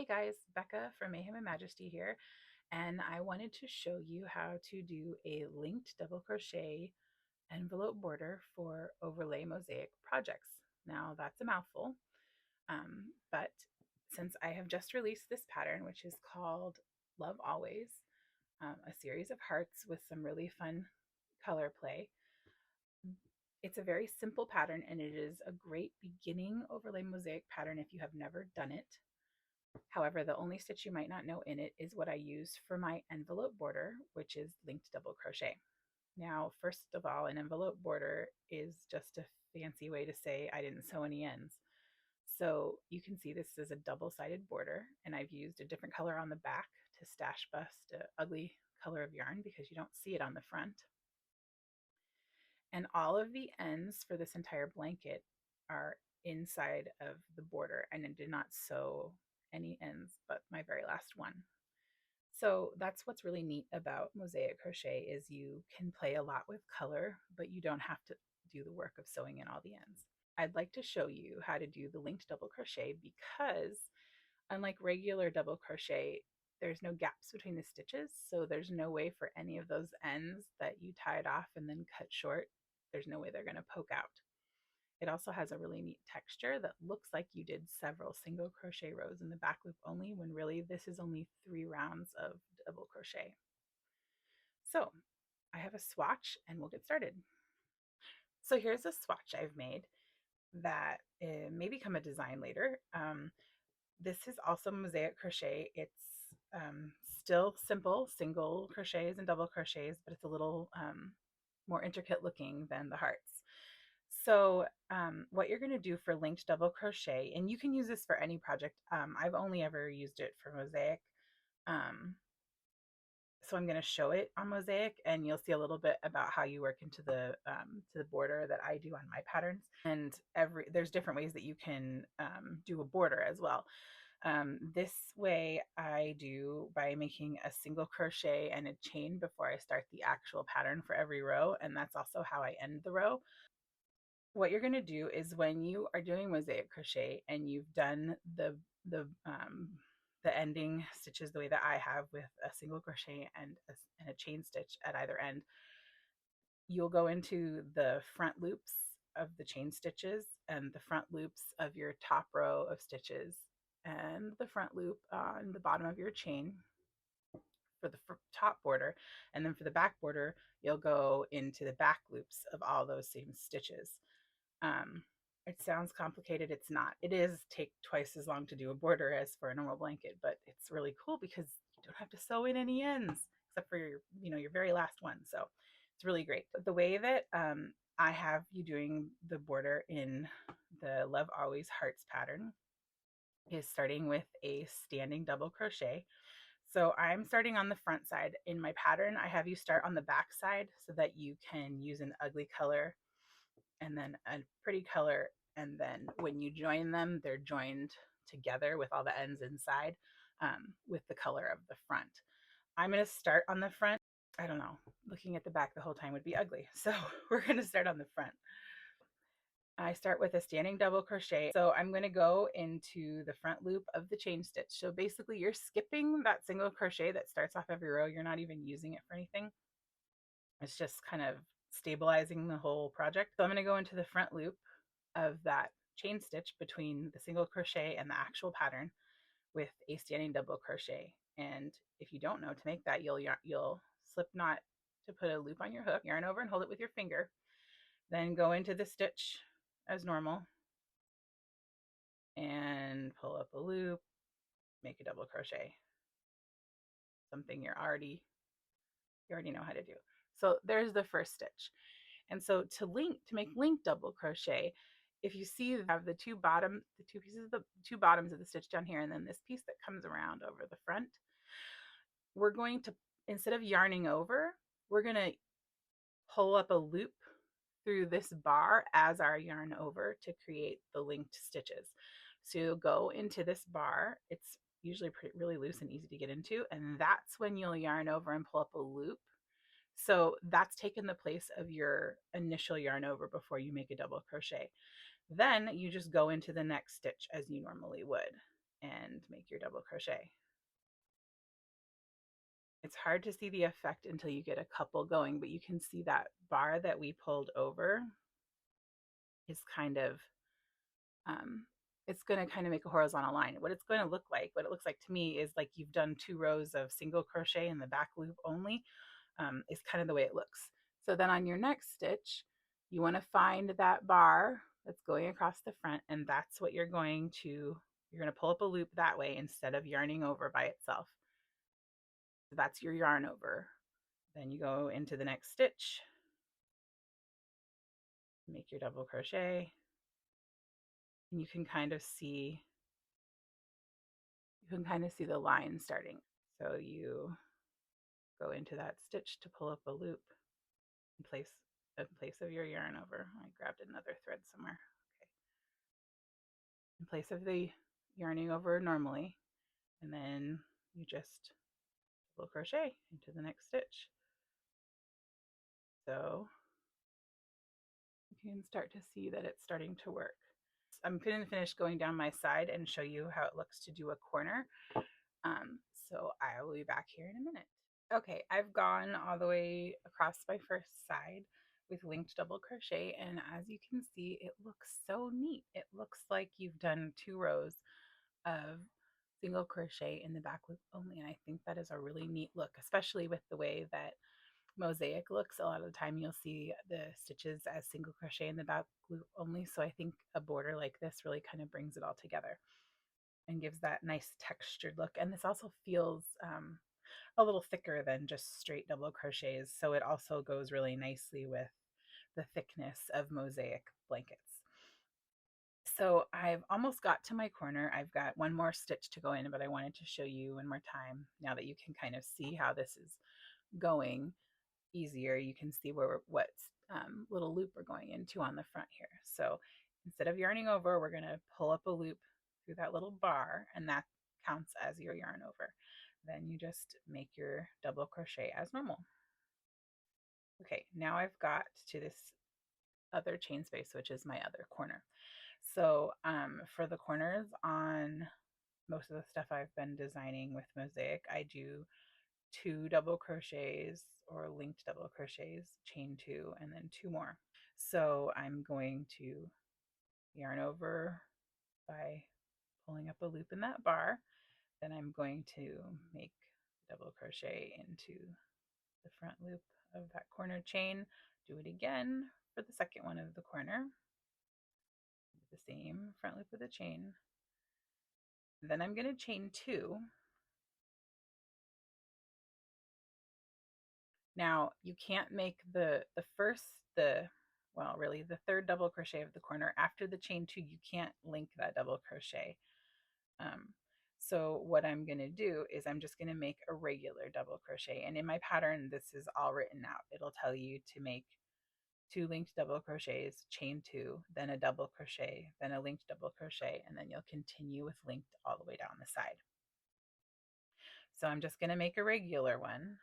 Hey guys, Becca from Mayhem and Majesty here, and I wanted to show you how to do a linked double crochet envelope border for overlay mosaic projects. Now that's a mouthful, but since I have just released this pattern, which is called Love Always, a series of hearts with some really fun color play. It's a very simple pattern and it is a great beginning overlay mosaic pattern if you have never done it. However, the only stitch you might not know in it is what I use for my envelope border, which is linked double crochet. Now, first of all, an envelope border is just a fancy way to say I didn't sew any ends. So you can see this is a double-sided border, and I've used a different color on the back to stash bust an ugly color of yarn because you don't see it on the front. And all of the ends for this entire blanket are inside of the border, and I did not sew any ends but my very last one. So that's what's really neat about mosaic crochet is you can play a lot with color, but you don't have to do the work of sewing in all the ends. I'd like to show you how to do the linked double crochet because unlike regular double crochet, there's no gaps between the stitches, so there's no way for any of those ends that you tied off and then cut short, there's no way they're going to poke out. It also has a really neat texture that looks like you did several single crochet rows in the back loop only, when really this is only 3 rounds of double crochet. So I have a swatch and we'll get started. So here's a swatch I've made that may become a design later. This is also mosaic crochet. It's still simple single crochets and double crochets, but it's a little more intricate looking than the hearts. So what you're going to do for linked double crochet, and you can use this for any project. I've only ever used it for mosaic. So I'm going to show it on mosaic and you'll see a little bit about how you work into the to the border that I do on my patterns. And there's different ways that you can do a border as well. This way I do by making a single crochet and a chain before I start the actual pattern for every row, and that's also how I end the row. What you're going to do is when you are doing mosaic crochet and you've done the ending stitches the way that I have with a single crochet and a chain stitch at either end, you'll go into the front loops of the chain stitches and the front loops of your top row of stitches and the front loop on the bottom of your chain for the top border, and then for the back border you'll go into the back loops of all those same stitches. It sounds complicated. It's not. It is take twice as long to do a border as for a normal blanket, but it's really cool because you don't have to sew in any ends except for your very last one. So it's really great. But the way that I have you doing the border in the Love Always Hearts pattern is starting with a standing double crochet. So I'm starting on the front side. In my pattern, I have you start on the back side so that you can use an ugly color and then a pretty color, and then when you join them, they're joined together with all the ends inside with the color of the front. I'm going to start on the front. I don't know, looking at the back the whole time would be ugly, so we're going to start on the front. I start with a standing double crochet. So I'm going to go into the front loop of the chain stitch. So basically you're skipping that single crochet that starts off every row. You're not even using it for anything. It's just kind of stabilizing the whole project. So I'm going to go into the front loop of that chain stitch between the single crochet and the actual pattern with a standing double crochet. And if you don't know, to make that, you'll slip knot to put a loop on your hook, yarn over and hold it with your finger, then go into the stitch as normal and pull up a loop, make a double crochet. Something you already know how to do. So there's the first stitch. And so to make linked double crochet, if you see you have the two bottoms of the stitch down here, and then this piece that comes around over the front, we're going to, instead of yarning over, we're going to pull up a loop through this bar as our yarn over to create the linked stitches. So you'll go into this bar. It's usually really loose and easy to get into, and that's when you'll yarn over and pull up a loop. So that's taken the place of your initial yarn over before you make a double crochet. Then you just go into the next stitch as you normally would. and make your double crochet. It's hard to see the effect until you get a couple going, but you can see that bar that we pulled over is kind of, um, it's going to kind of make a horizontal line. What it's going to look like, what it looks like to me is like you've done 2 rows of single crochet in the back loop only, is kind of the way it looks. So then on your next stitch, you want to find that bar that's going across the front, and that's what you're going to pull up a loop that way instead of yarning over by itself. So that's your yarn over. Then you go into the next stitch, make your double crochet, and you can kind of see the line starting. So you go into that stitch to pull up a loop in place of your yarn over. I grabbed another thread somewhere. Okay. In place of the yarning over normally, and then you just double crochet into the next stitch. So you can start to see that it's starting to work. I'm going to finish going down my side and show you how it looks to do a corner. So I will be back here in a minute. Okay, I've gone all the way across my first side with linked double crochet, and as you can see, it looks so neat. It looks like you've done 2 rows of single crochet in the back loop only, and I think that is a really neat look, especially with the way that mosaic looks. A lot of the time you'll see the stitches as single crochet in the back loop only, so I think a border like this really kind of brings it all together and gives that nice textured look. And this also feels a little thicker than just straight double crochets, so it also goes really nicely with the thickness of mosaic blankets. So I've almost got to my corner. I've got one more stitch to go in, but I wanted to show you one more time now that you can kind of see how this is going easier. You can see what little loop we're going into on the front here. So instead of yarning over, we're going to pull up a loop through that little bar, and that counts as your yarn over. Then you just make your double crochet as normal. Okay, now I've got to this other chain space, which is my other corner. So for the corners on most of the stuff I've been designing with mosaic, I do 2 double crochets or linked double crochets, chain 2, and then 2 more. So I'm going to yarn over by pulling up a loop in that bar. Then I'm going to make double crochet into the front loop of that corner chain. Do it again for the second one of the corner. The same front loop of the chain. Then I'm going to chain 2. Now you can't make the third double crochet of the corner after the chain 2. You can't link that double crochet. So what I'm going to do is I'm just going to make a regular double crochet, and in my pattern this is all written out. It'll tell you to make 2 linked double crochets, chain 2, then a double crochet, then a linked double crochet, and then you'll continue with linked all the way down the side. So I'm just going to make a regular one,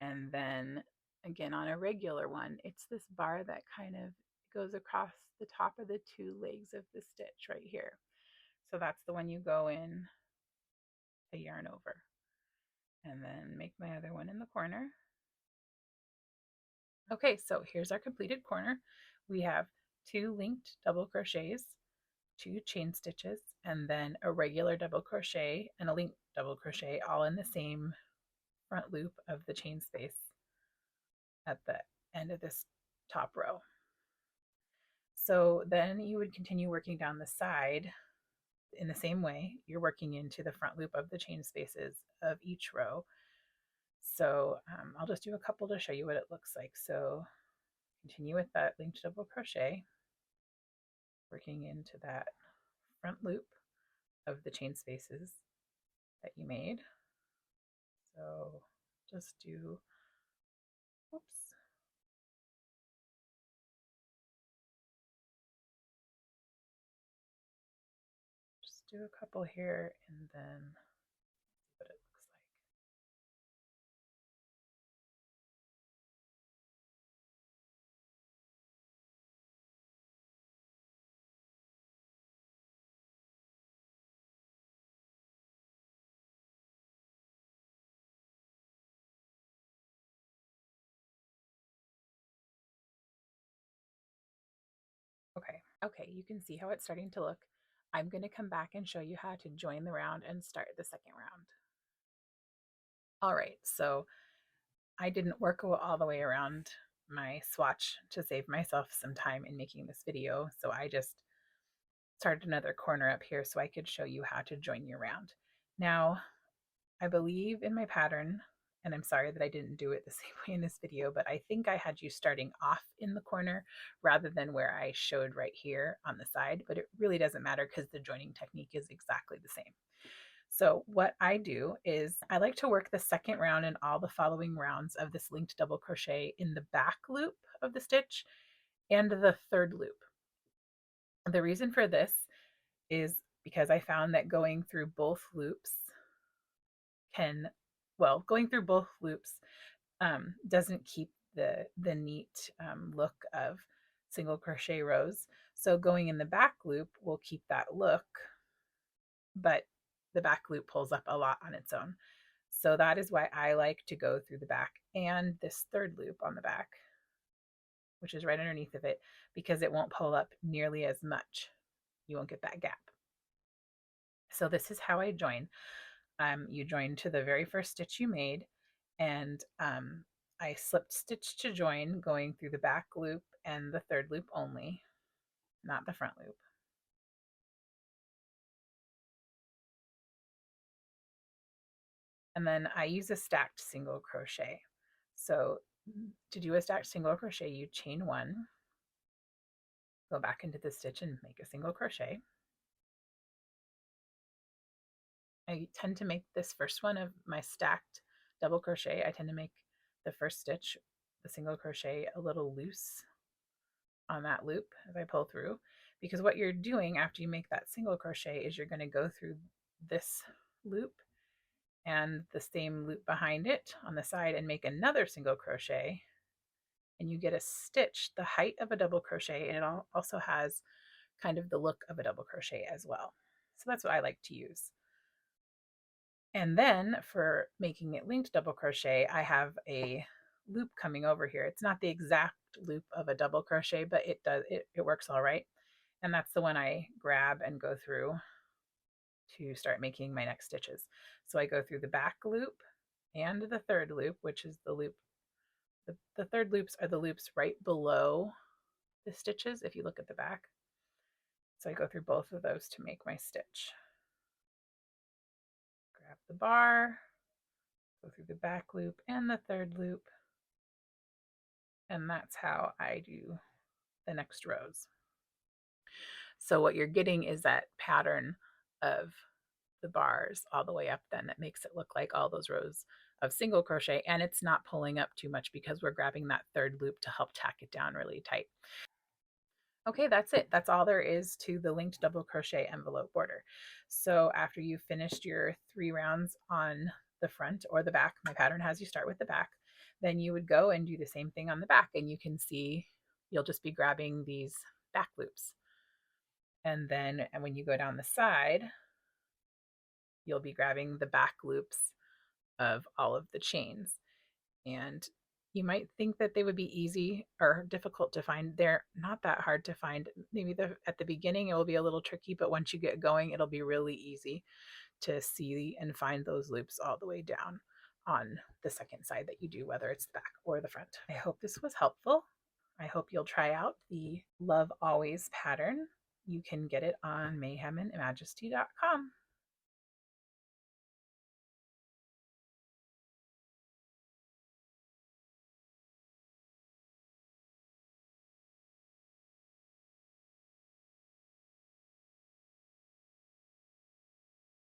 and then again on a regular one, it's this bar that kind of goes across the top of the 2 legs of the stitch right here. So that's the one you go in a yarn over, and then make my other one in the corner. Okay, so here's our completed corner. We have 2 linked double crochets, 2 chain stitches, and then a regular double crochet and a linked double crochet all in the same front loop of the chain space at the end of this top row. So then you would continue working down the side in the same way. You're working into the front loop of the chain spaces of each row. So I'll just do a couple to show you what it looks like. So continue with that linked double crochet, working into that front loop of the chain spaces that you made. So just do, oops, just do a couple here and then see what it looks like. Okay, you can see how it's starting to look. I'm going to come back and show you how to join the round and start the second round. All right, so I didn't work all the way around my swatch to save myself some time in making this video, so I just started another corner up here so I could show you how to join your round. Now, I believe in my pattern, and I'm sorry that I didn't do it the same way in this video, but I think I had you starting off in the corner rather than where I showed right here on the side, but it really doesn't matter because the joining technique is exactly the same. So what I do is I like to work the second round and all the following rounds of this linked double crochet in the back loop of the stitch and the third loop. The reason for this is because I found that going through both loops doesn't keep the neat look of single crochet rows. So going in the back loop will keep that look, but the back loop pulls up a lot on its own. So that is why I like to go through the back and this third loop on the back, which is right underneath of it, because it won't pull up nearly as much. You won't get that gap. So this is how I join. You join to the very first stitch you made, and I slipped stitch to join going through the back loop and the third loop only, not the front loop. And then I use a stacked single crochet. So to do a stacked single crochet, you chain one, go back into the stitch and make a single crochet. I tend to make this first one of my stacked double crochet, I tend to make the first stitch, the single crochet, a little loose on that loop as I pull through, because what you're doing after you make that single crochet is you're going to go through this loop and the same loop behind it on the side and make another single crochet, and you get a stitch the height of a double crochet, and it also has kind of the look of a double crochet as well. So that's what I like to use. And then for making it linked double crochet, I have a loop coming over here. It's not the exact loop of a double crochet, but it works all right. And that's the one I grab and go through to start making my next stitches. So I go through the back loop and the third loop, which is the loop. The third loops are the loops right below the stitches if you look at the back. So I go through both of those to make my stitch. Grab the bar, go through the back loop and the third loop, and that's how I do the next rows. So what you're getting is that pattern of the bars all the way up then that makes it look like all those rows of single crochet, and it's not pulling up too much because we're grabbing that third loop to help tack it down really tight. Okay, that's it. That's all there is to the linked double crochet envelope border. So after you've finished your 3 rounds on the front or the back, my pattern has you start with the back, then you would go and do the same thing on the back, and you can see you'll just be grabbing these back loops. And then when you go down the side, you'll be grabbing the back loops of all of the chains. And you might think that they would be easy or difficult to find. They're not that hard to find. Maybe at the beginning it will be a little tricky, but once you get going, it'll be really easy to see and find those loops all the way down on the second side that you do, whether it's the back or the front. I hope this was helpful. I hope you'll try out the Love Always pattern. You can get it on mayhemandmajesty.com.